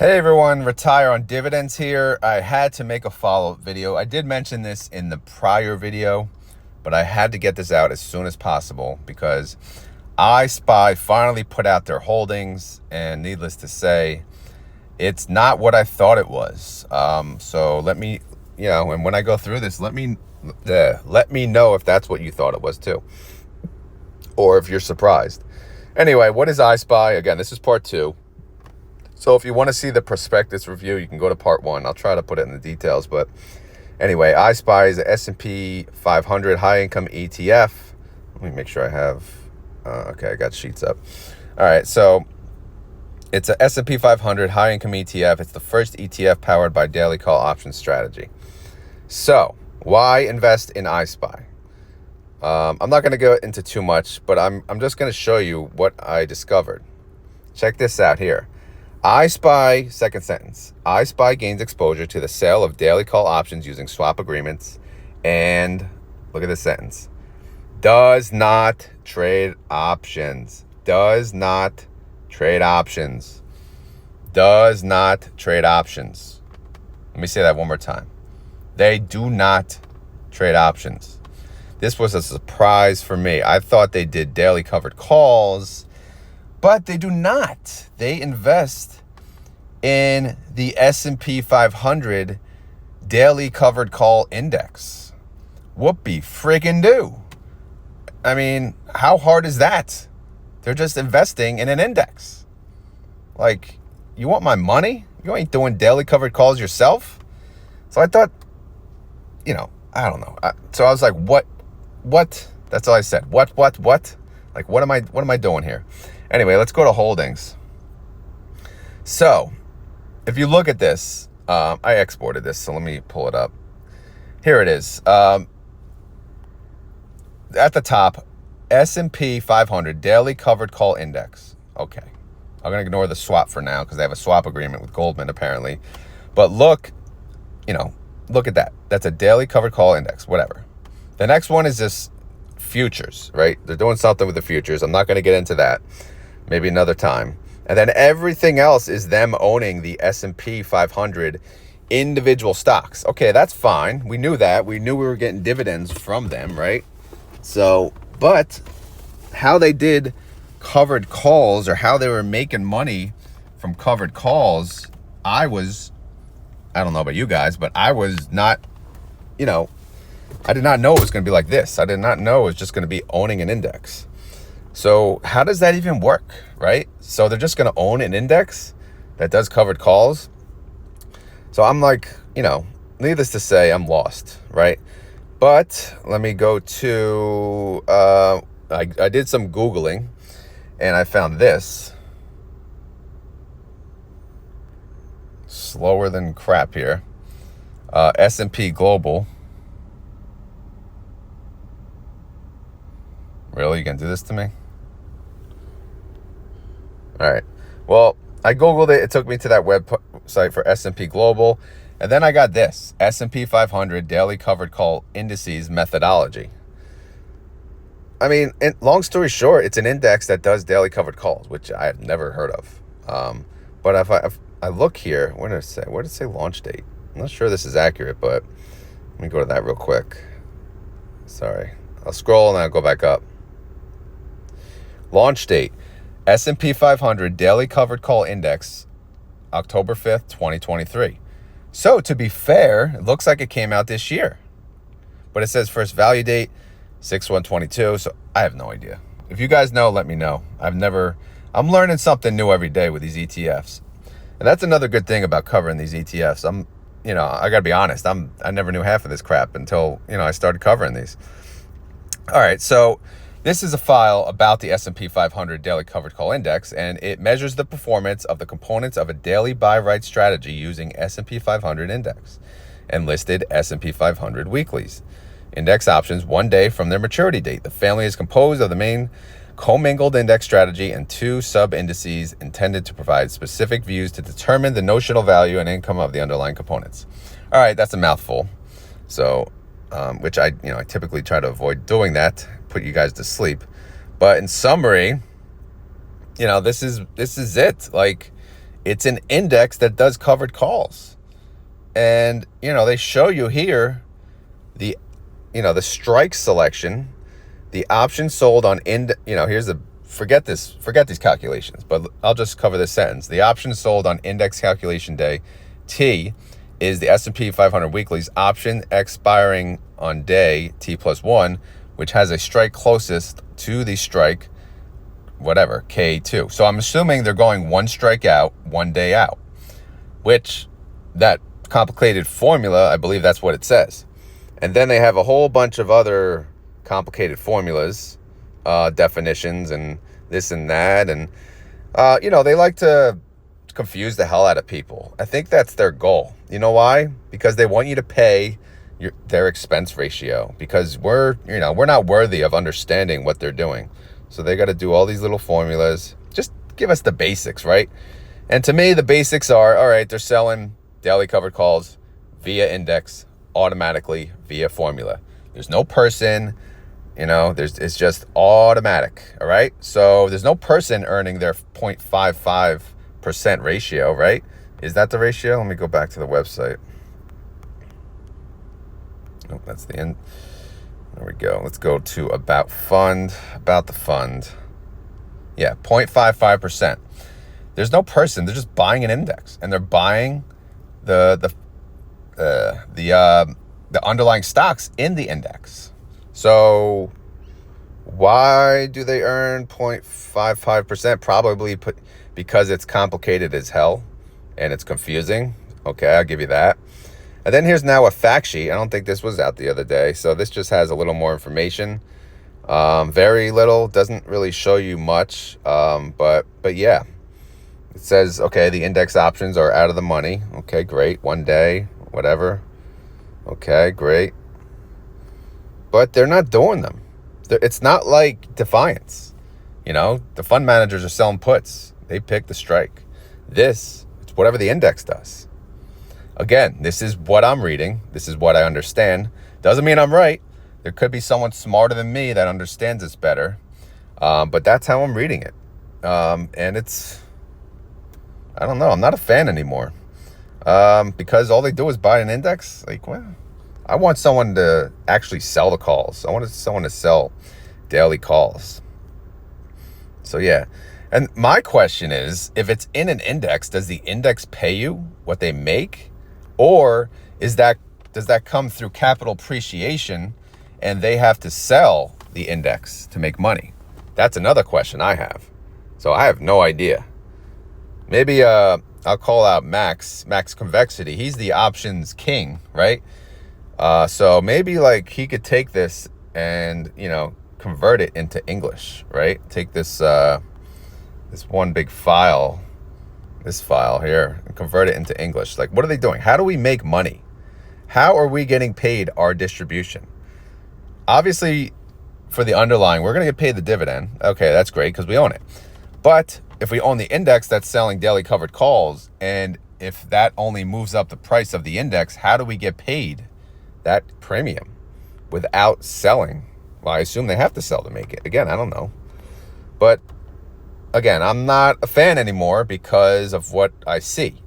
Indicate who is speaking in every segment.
Speaker 1: Hey everyone, Retire on Dividends here. I had to make a follow-up video. I did mention this in the prior video, but I had to get this out as soon as possible because ISPY finally put out their holdings, and needless to say, it's not what I thought it was. So let me, and when I go through this, let me know if that's what you thought it was too, or if you're surprised. Anyway, what is ISPY? Again, this is part 2. So if you want to see the prospectus review, you can go to part 1. I'll try to put it in the details. But anyway, ISPY is a S&P 500 high-income ETF. Let me make sure I have... okay, I got sheets up. All right, so it's a S&P 500 high-income ETF. It's the first ETF powered by daily call option strategy. So why invest in ISPY? I'm not going to go into too much, but I'm just going to show you what I discovered. Check this out here. ISPY, second sentence, ISPY gains exposure to the sale of daily call options using swap agreements and, look at this sentence, does not trade options. Does not trade options. Does not trade options. Let me say that one more time. They do not trade options. This was a surprise for me. I thought they did daily covered calls, but they do not. They invest in the S&P 500 daily covered call index. Whoopee friggin' do. I mean, how hard is that? They're just investing in an index. Like, you want my money? You ain't doing daily covered calls yourself? So I thought, I don't know. So I was like, what? That's all I said. What? Like, what am I doing here? Anyway, let's go to holdings. So, if you look at this, I exported this, so let me pull it up. Here it is. At the top, S&P 500 Daily Covered Call Index. Okay. I'm going to ignore the swap for now because they have a swap agreement with Goldman, apparently. But look at that. That's a Daily Covered Call Index, whatever. The next one is this futures, right? They're doing something with the futures. I'm not going to get into that. Maybe another time. And then everything else is them owning the S&P 500 individual stocks. Okay, that's fine. We knew that. We knew we were getting dividends from them, right? So, but how they did covered calls or how they were making money from covered calls, I don't know about you guys, but I was not, I did not know it was going to be like this. I did not know it was just going to be owning an index. So how does that even work, right? So they're just going to own an index that does covered calls. So I'm like, needless to say, I'm lost, right? But let me go to, I did some Googling and I found this. Slower than crap here. S&P Global. Really? You gonna do this to me? All right. Well, I Googled it. It took me to that website for S&P Global. And then I got this. S&P 500 Daily Covered Call Indices Methodology. I mean, long story short, it's an index that does daily covered calls, which I have never heard of. But if I look here, where did it say launch date? I'm not sure this is accurate, but let me go to that real quick. Sorry. I'll scroll and then I'll go back up. Launch date, S&P 500 Daily Covered Call Index, October 5th, 2023. So to be fair, it looks like it came out this year. But it says first value date, 6/1/22, so I have no idea. If you guys know, let me know. I'm learning something new every day with these ETFs. And that's another good thing about covering these ETFs. I gotta be honest, I never knew half of this crap until, I started covering these. All right, so this is a file about the S&P 500 Daily Covered Call Index, and it measures the performance of the components of a daily buy-right strategy using S&P 500 index and listed S&P 500 weeklies. Index options 1 day from their maturity date. The family is composed of the main commingled index strategy and 2 sub-indices intended to provide specific views to determine the notional value and income of the underlying components. All right, that's a mouthful. So, which I typically try to avoid doing that, put you guys to sleep. But in summary, this is it. Like, It's an index that does covered calls. And, they show you here the, the strike selection, the option sold on, here's the, forget these calculations, but I'll just cover this sentence. The option sold on index calculation day T is the S&P 500 weekly's option expiring on day T plus 1, which has a strike closest to the strike, whatever, K2. So I'm assuming they're going one strike out, 1 day out, which that complicated formula, I believe that's what it says. And then they have a whole bunch of other complicated formulas, definitions and this and that. And, they like to confuse the hell out of people. I think that's their goal. You know why? Because they want you to pay their expense ratio, because we're not worthy of understanding what they're doing. So they got to do all these little formulas. Just give us the basics, right? And to me, the basics are, all right, they're selling daily covered calls via index automatically via formula. There's no person, it's just automatic. All right. So there's no person earning their 0.55% ratio, right? Is that the ratio? Let me go back to the website. Oh, that's the end. There we go. Let's go to about the fund. Yeah, 0.55%. There's no person. They're just buying an index, and they're buying the underlying stocks in the index. So why do they earn 0.55%? Probably because it's complicated as hell and it's confusing. Okay, I'll give you that. And then here's now a fact sheet. I don't think this was out the other day. So this just has a little more information. Very little. Doesn't really show you much. But yeah. It says, okay, the index options are out of the money. Okay, great. 1 day, whatever. Okay, great. But they're not doing them. It's not like Defiance. The fund managers are selling puts. They pick the strike. It's whatever the index does. Again, this is what I'm reading. This is what I understand. Doesn't mean I'm right. There could be someone smarter than me that understands this better. But that's how I'm reading it. And I don't know. I'm not a fan anymore. Because all they do is buy an index. Like, well, I want someone to actually sell the calls. I want someone to sell daily calls. So, yeah. And my question is, if it's in an index, does the index pay you what they make? Or does that come through capital appreciation and they have to sell the index to make money? That's another question I have. So I have no idea. Maybe I'll call out Max Convexity. He's the options king, right? So maybe like he could take this and, convert it into English, right? Take this one big file, this file here, and convert it into English. Like, what are they doing? How do we make money? How are we getting paid our distribution? Obviously, for the underlying, we're going to get paid the dividend. Okay, that's great because we own it. But if we own the index that's selling daily covered calls, and if that only moves up the price of the index, how do we get paid that premium without selling? Well, I assume they have to sell to make it. Again, I don't know. But again, I'm not a fan anymore because of what I see.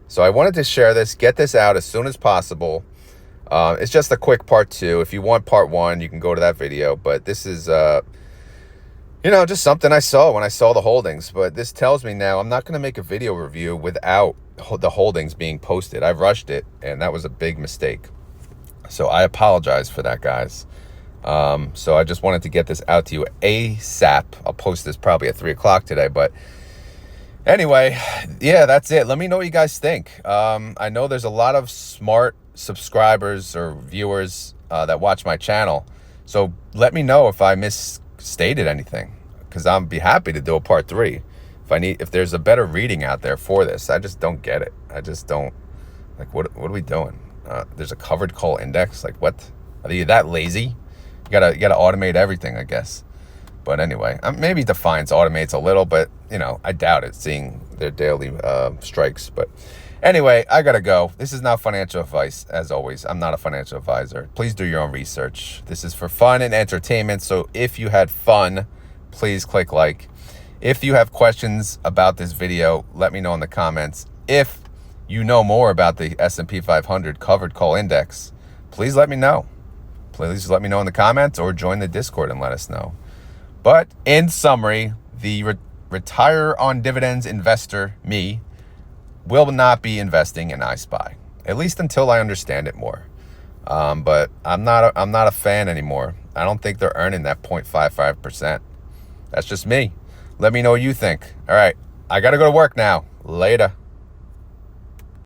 Speaker 1: So I wanted to share this, get this out as soon as possible. It's just a quick part 2. If you want part 1, you can go to that video. But this is, just something I saw when I saw the holdings. But this tells me now I'm not going to make a video review without the holdings being posted. I rushed it, and that was a big mistake. So I apologize for that, guys. So I just wanted to get this out to you ASAP. I'll post this probably at 3 o'clock today. But anyway, yeah, that's it. Let me know what you guys think. I know there's a lot of smart subscribers or viewers that watch my channel. So let me know if I misstated anything, because I'll be happy to do a part 3 if there's a better reading out there for this. I just don't get it. I just don't, like, what are we doing? There's a covered call index. Like, what? Are you that lazy? You gotta automate everything, I guess. But anyway, maybe Defiance automates a little, but I doubt it, seeing their daily strikes. But anyway, I gotta go. This is not financial advice. As always, I'm not a financial advisor. Please do your own research. This is for fun and entertainment. So if you had fun, please click like. If you have questions about this video, let me know in the comments. If you know more about the S&P 500 covered call index, please let me know. Please let me know in the comments or join the Discord and let us know. But in summary, the retire on dividends investor, me, will not be investing in ISPY, at least until I understand it more. But I'm not a fan anymore. I don't think they're earning that 0.55%. That's just me. Let me know what you think. All right, I got to go to work now. Later.